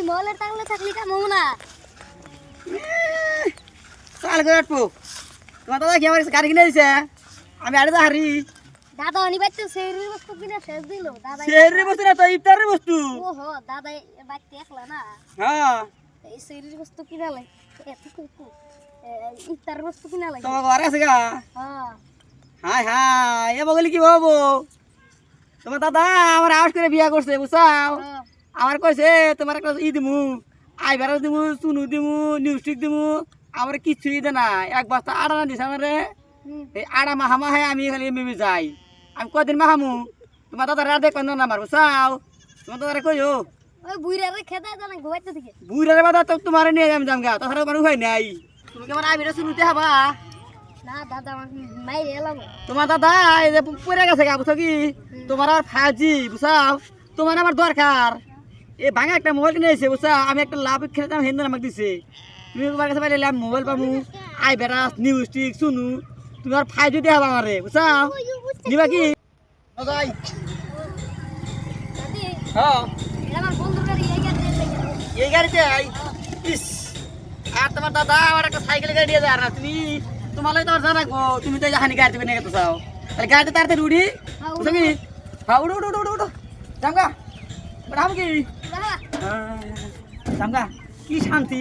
মলে টাংলে থাকলি কাম হবো না। চাল করে রাখবো তোমার দাদা কি আমার গাড়ি কিনে দিছে আমি আড়ে তো হারি দাদা অনি বাইতে সেরি বস্তু কিনে শেষ দিল দাদা। সেরি বস্তু না তো ইফতারের বস্তু। ওহো দাদা বাইতে একলা না। হ্যাঁ এই সেরি বস্তু কিনা লাই এত ইফতার বস্তু কিনা লাই। তোমার ঘরে আছে গা। হ্যাঁ হাই হাই এ বগলি কি হবো তোমার দাদা আমার আউট করে বিয়া করছে বুঝাও আমার কইছে তোমার একটা ই দিমু আইবার দিমু চুনু দিমু নিউস্টিক দিমু আমার কিছুই দে না এক বস্তা আড়া না দিছে আমারে এই আড়া মাহা মাহে আমি খালি মেমে যাই আমি কদিন মাহামু তোমার দাদা রাধে কন্দ না মার বুঝাও তোমার দাদা কইও ওই বুইরারে খেদা জানা গোয়াইতে দিকে বুইরারে বাদা তো তোমার নিয়ে যাম জামগা তাছাড়া মানুষ হয় নাই তুমি কেমন আইবিরা চুনুতে হবা না দাদা আমার মাইরে এলাম। তোমার দাদা এই যে পড়ে গেছে গা বুঝছো কি তোমার আর 5G বুঝাও তোমার আমার দরকার এই ভাঙা একটা মোবাইল কিনে এসে বুঝছো আমি একটা লাভ খেলতাম হিন্দু আমাকে দিছে তুমি তোমার কাছে পাইলে মোবাইল পাবো আই বেড়াস নিউস্টিক শুনু তুমি আর 5G দিয়ে হবা আমারে বুঝাও নিবা কি যাই দাদি হ্যাঁ এটা আমার বন্ধুর গাড়ি এই গাড়িতে আই ইস আর তোমার দাদা আমার একটা সাইকেল গাড়ি দিয়ে আর না তুমি তোমার তো আর জানা গো তুমি তো জানি গাড়ি থেকে নিয়ে চাও তাহলে গাড়িতে তাড়াতাড়ি উড়ি বুঝছো কি হ্যাঁ উড়ো উড়ো উড়ো উড়ো জামগা উড়াম কি দাদা জামগা কি শান্তি